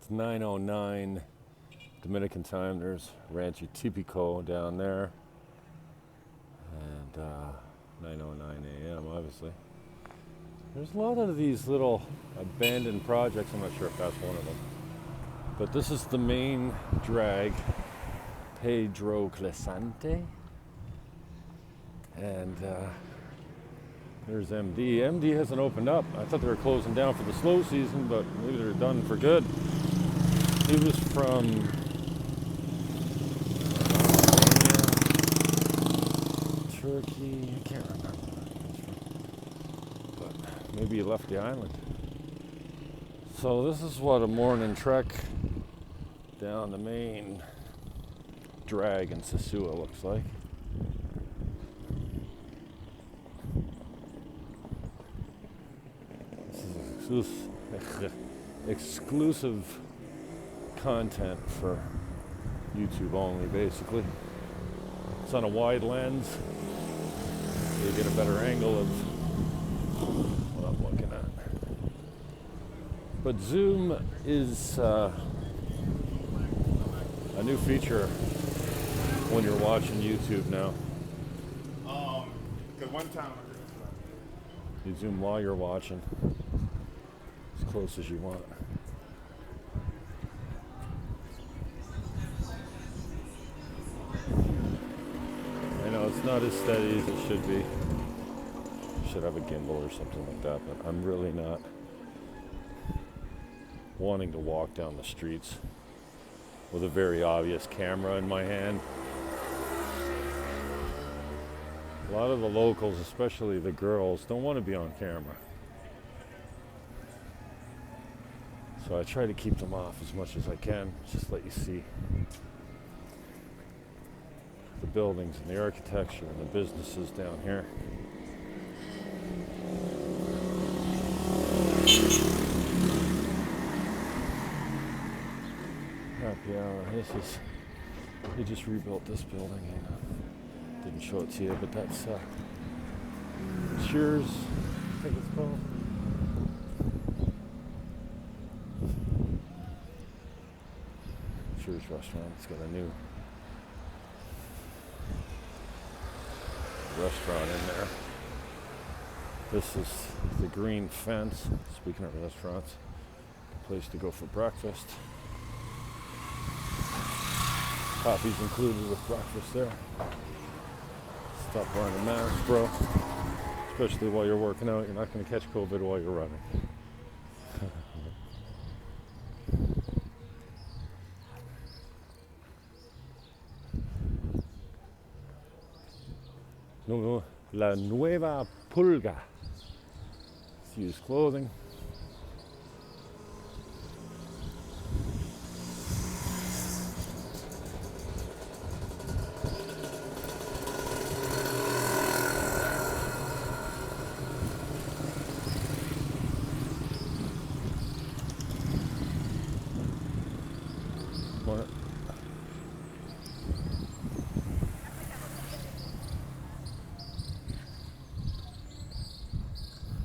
It's 9:09 Dominican time. There's Rancho Tipico down there. And 9:09 a.m. obviously. There's a lot of these little abandoned projects. I'm not sure if that's one of them. But this is the main drag, Pedro Clesante. And there's MD. MD hasn't opened up. I thought they were closing down for the slow season, but maybe they're done for good. He was from Turkey. I can't remember where he was from. But maybe he left the island. So this is what a morning trek down the main drag in Sosúa looks like. This is exclusive content for YouTube only, basically. It's on a wide lens, so you get a better angle of what I'm looking at. But zoom is a new feature when you're watching YouTube now. Because one time you zoom while you're watching, as close as you want. I know it's not as steady as it should be. Should have a gimbal or something like that, but I'm really not wanting to walk down the streets with a very obvious camera in my hand. A lot of the locals, especially the girls, don't want to be on camera. So I try to keep them off as much as I can, just let you see the buildings and the architecture and the businesses down here. Happy hour. They just rebuilt this building. Didn't show it to you, but that's Cheers, I think it's called. Cheers restaurant. It's got a new restaurant in there. This is the green fence. Speaking of restaurants, a place to go for breakfast. Coffee's included with breakfast there. Stop wearing a mask, bro. Especially while you're working out. You're not going to catch COVID while you're running. La Nueva Pulga. It's used clothing.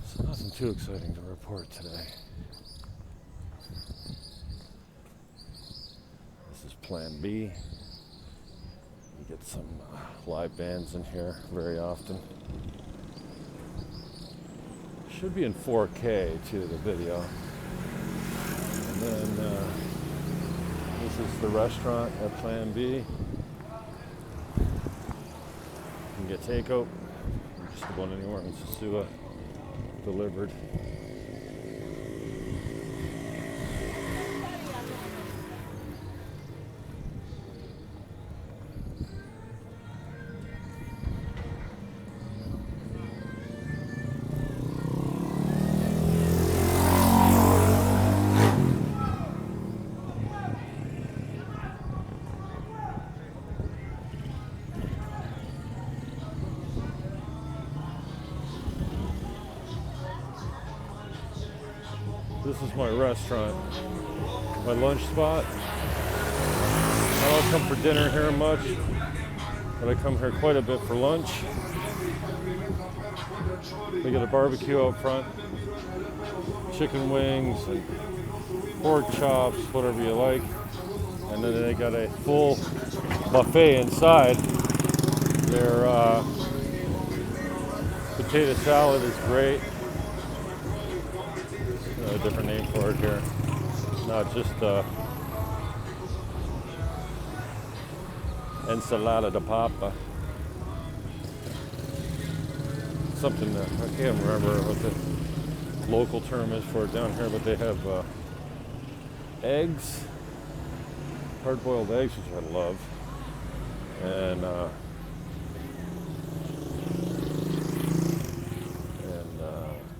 So nothing too exciting to report today. This is Plan B. You get some live bands in here very often. Should be in 4K too, the video. And then this is the restaurant at Plan B. You can get takeout, just about anywhere in Sosúa, delivered. This is my restaurant, my lunch spot. I don't come for dinner here much, but I come here quite a bit for lunch. They got a barbecue out front, chicken wings, and pork chops, whatever you like. And then they got a full buffet inside. Their potato salad is great. A different name for it here. Not just ensalada de papa. Something that I can't remember what the local term is for it down here, but they have eggs, hard-boiled eggs, which I love, and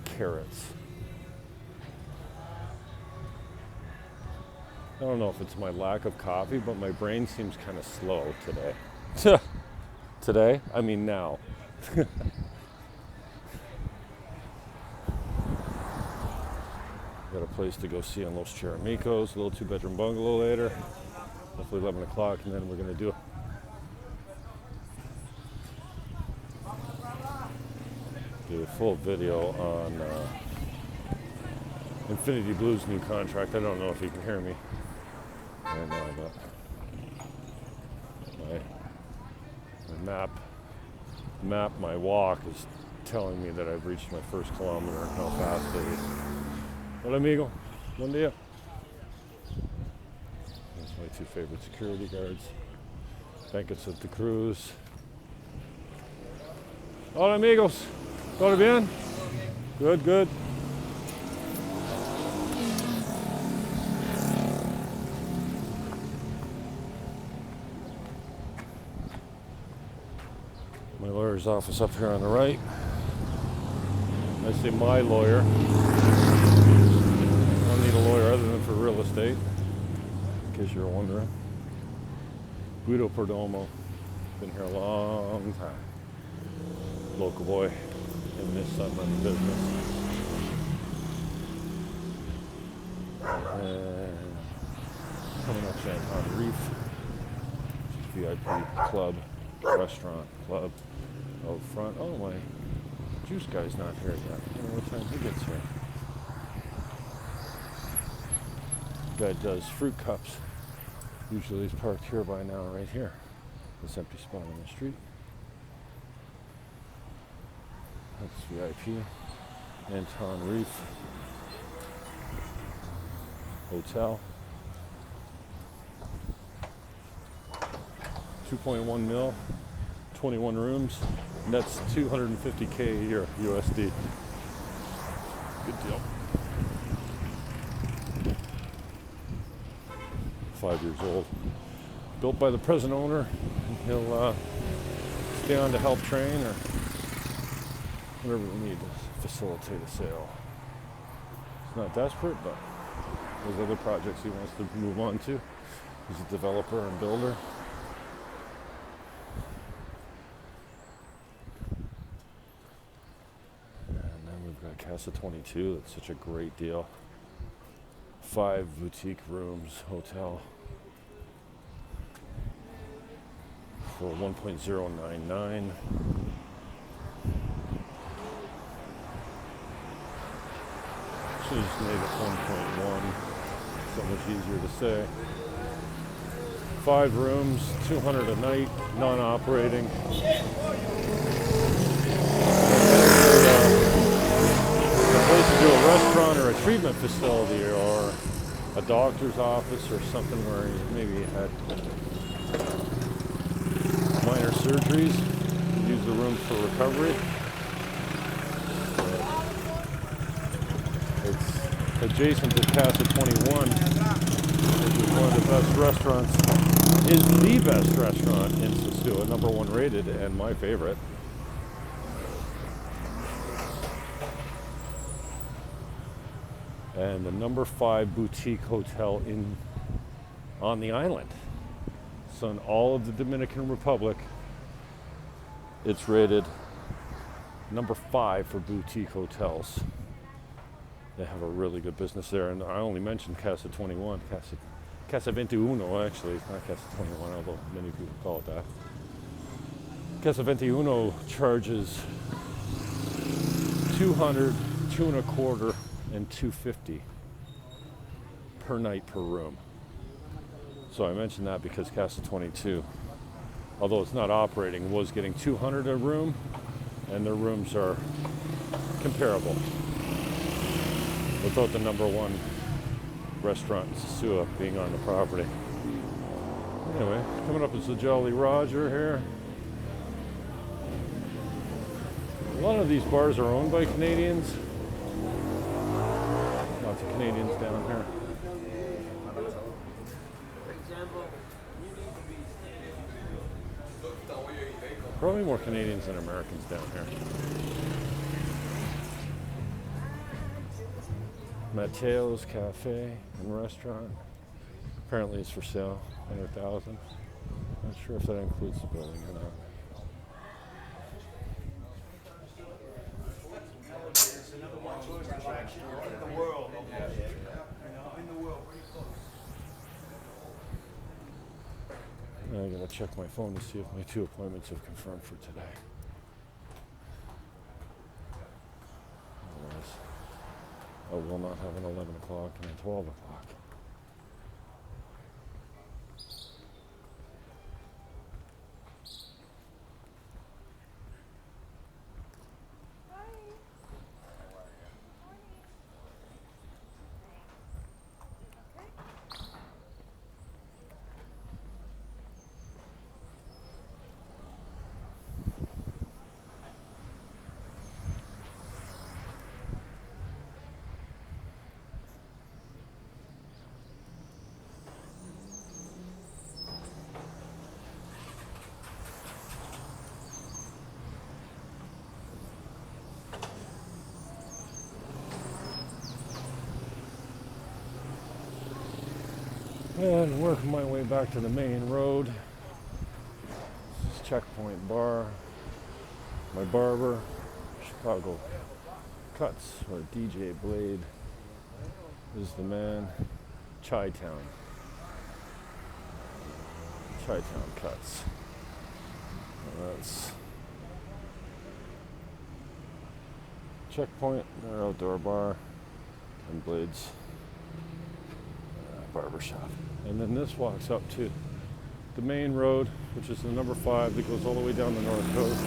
carrots. I don't know if it's my lack of coffee, but my brain seems kind of slow today. Today? I mean now. Got a place to go see on Los Charamicos, a little 2-bedroom bungalow later. Hopefully 11 o'clock, and then we're going to do a full video on Infinity Blue's new contract. I don't know if you can hear me. And but my my walk is telling me that I've reached my first kilometer and how fast it is. Hola amigo, buen día. That's my two favorite security guards. Blankets at the cruise. Hola amigos, todo bien? Good, good. My lawyer's office up here on the right. I say my lawyer. I don't need a lawyer other than for real estate, in case you're wondering. Guido Perdomo, been here a long time. Local boy, him and his son run the business. And coming up Chanton Reef, VIP club, restaurant, club. Out front. Oh, my juice guy's not here yet. I don't know what time he gets here. Guy does fruit cups. Usually he's parked here by now, right here. This empty spot on the street. That's VIP. Anton Reef Hotel. 2.1 mil. 21 rooms, and that's $250K a year USD. Good deal. 5 years old. Built by the present owner. He'll stay on to help train or whatever we need to facilitate a sale. He's not desperate, but there's other projects he wants to move on to. He's a developer and builder. Casa 22, that's such a great deal. 5 boutique rooms, hotel for 1.099. Should have just made it 1.1. So much easier to say. 5 rooms, 200 a night, non-operating. Place to do a restaurant or a treatment facility or a doctor's office or something where you maybe had minor surgeries, use the room for recovery. It's adjacent to Casa 21, which is one of the best restaurants, is the best restaurant in Sosúa, #1 rated and my favorite. And the #5 boutique hotel on the island. So in all of the Dominican Republic, it's rated #5 for boutique hotels. They have a really good business there. And I only mentioned Casa 21, Casa 21 actually, it's not Casa 21, although many people call it that. Casa 21 charges $200, $225, and $250 per night per room. So I mentioned that because Casa 22, although it's not operating, was getting 200 a room, and their rooms are comparable without the number one restaurant in Sosúa being on the property. Anyway, coming up is the Jolly Roger here. A lot of these bars are owned by Canadians. Lots of Canadians down here. Probably more Canadians than Americans down here. Mateo's Cafe and Restaurant. Apparently it's for sale, 100,000. Not sure if that includes the building or not. I gotta check my phone to see if my 2 appointments have confirmed for today. Otherwise, I will not have an 11 o'clock and a 12 o'clock. And working my way back to the main road. This is Checkpoint Bar. My barber, Chicago Cuts, or DJ Blade is the man. Chi-Town. Chi-Town Cuts. And that's Checkpoint, their outdoor bar, and Blade's barbershop. And then this walks up to the main road, which is the number 5 that goes all the way down the north coast.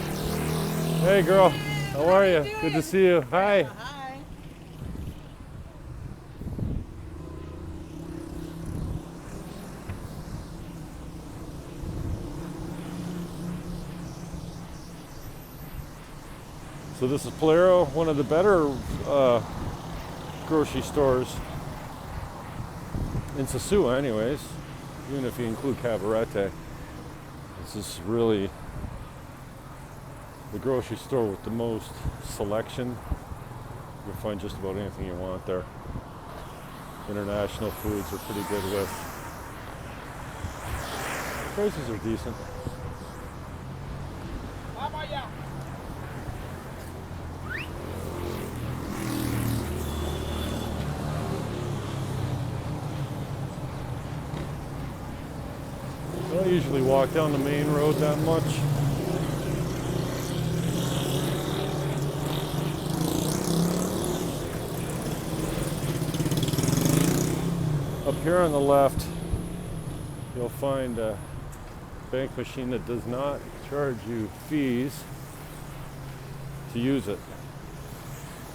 Hey girl, how are you? Good to see you. Hi. Hi. So this is Polero, one of the better grocery stores in Sosúa anyways, even if you include Cabarete. This is really the grocery store with the most selection. You'll find just about anything you want there. International foods are pretty good with. Prices are decent. I don't usually walk down the main road that much. Up here on the left, you'll find a bank machine that does not charge you fees to use it.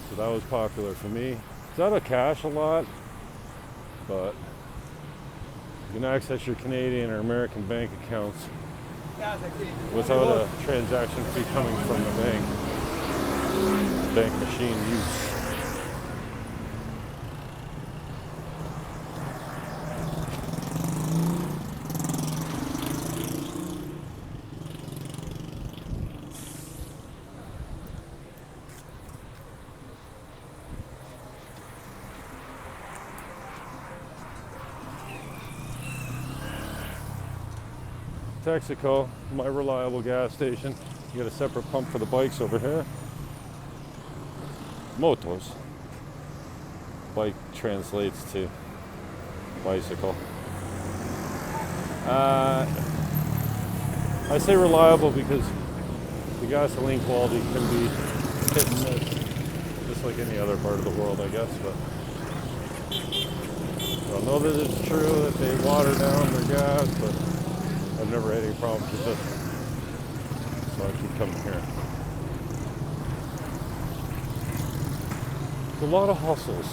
So that was popular for me. It's out of cash a lot, but you can access your Canadian or American bank accounts without a transaction fee coming from the bank machine use. Texaco, my reliable gas station. You got a separate pump for the bikes over here. Motos. Bike translates to bicycle. I say reliable because the gasoline quality can be hit and miss, just like any other part of the world, I guess. But I don't know that it's true that they water down their gas, but I've never had any problems with it. So I keep coming here. There's a lot of hustles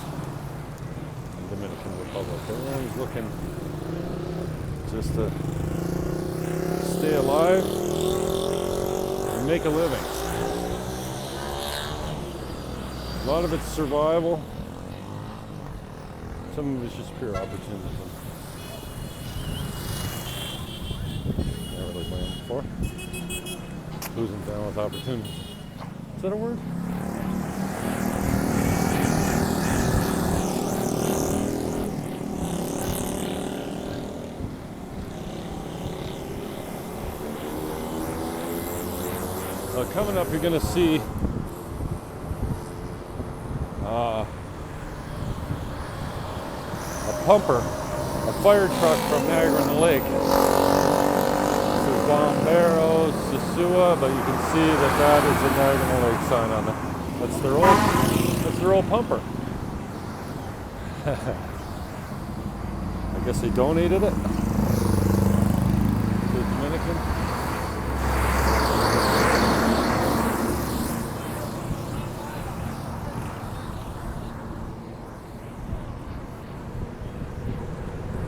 in the Dominican Republic. Everyone's looking just to stay alive and make a living. A lot of it's survival. Some of it's just pure opportunism. Never really playing before. Losing down with opportunity. Is that a word? Coming up, you're going to see a pumper, a fire truck from Niagara-on-the-Lake. This is Bombero, Sosua, but you can see that is the Niagara-on-the-Lake sign on it. That's their old pumper. I guess they donated it to the Dominican.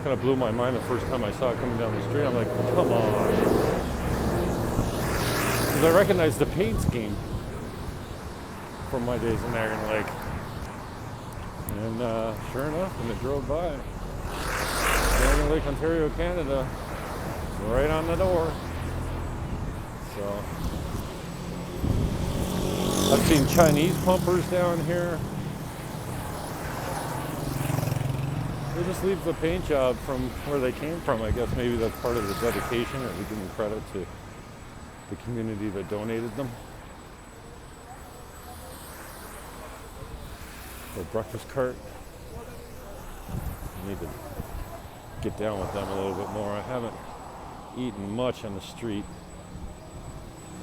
Kind of blew my mind the first time I saw it coming down the street. I'm like, come on. Because I recognized the paint scheme from my days in Niagara Lake. And sure enough, when it drove by, Niagara Lake, Ontario, Canada, right on the door. So, I've seen Chinese pumpers down here. They just leave the paint job from where they came from. I guess maybe that's part of the dedication, or we give them credit to the community that donated them. The breakfast cart. I need to get down with them a little bit more. I haven't eaten much on the street.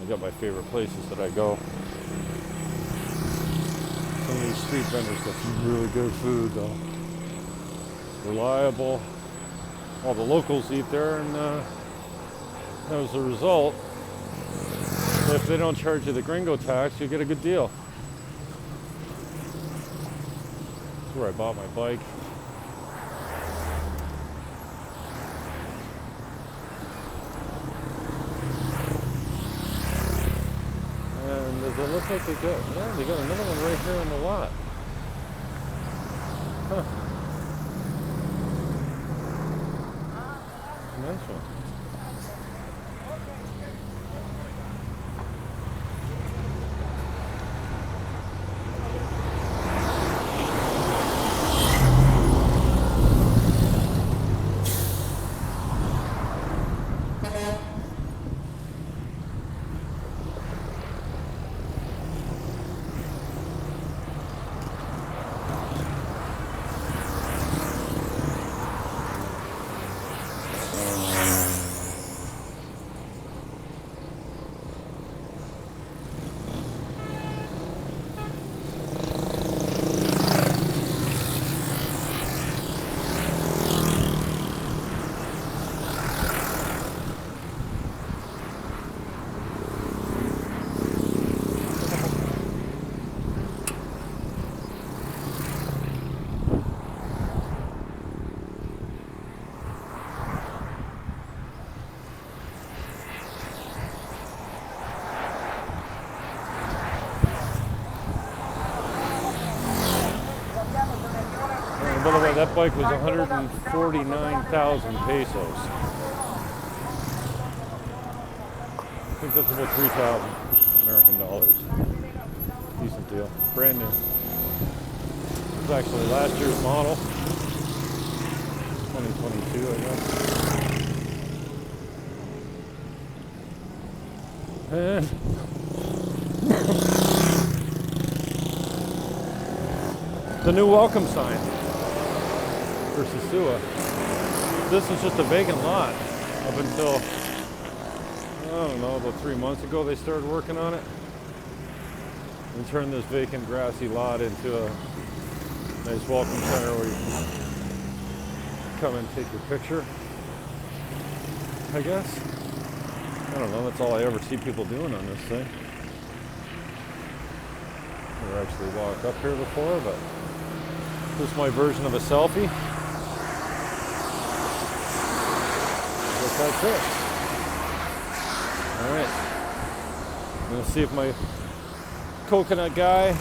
I got my favorite places that I go. Some of these street vendors got some really good food though. Reliable. All the locals eat there, and as a result, if they don't charge you the gringo tax, you get a good deal. That's where I bought my bike. And does it look like they got another one right here on the lot. Huh. Nice one. By the way, that bike was 149,000 pesos. I think that's about 3,000 American dollars. Decent deal. Brand new. It was actually last year's model. 2022, I guess. And the new welcome sign for Sosua. This is just a vacant lot up until, I don't know, about 3 months ago they started working on it and turned this vacant grassy lot into a nice welcome center where you can come and take your picture, I guess. I don't know, that's all I ever see people doing on this thing. Never actually walked up here before, but this is my version of a selfie. I guess that's it. Alright. I'm gonna see if my coconut guy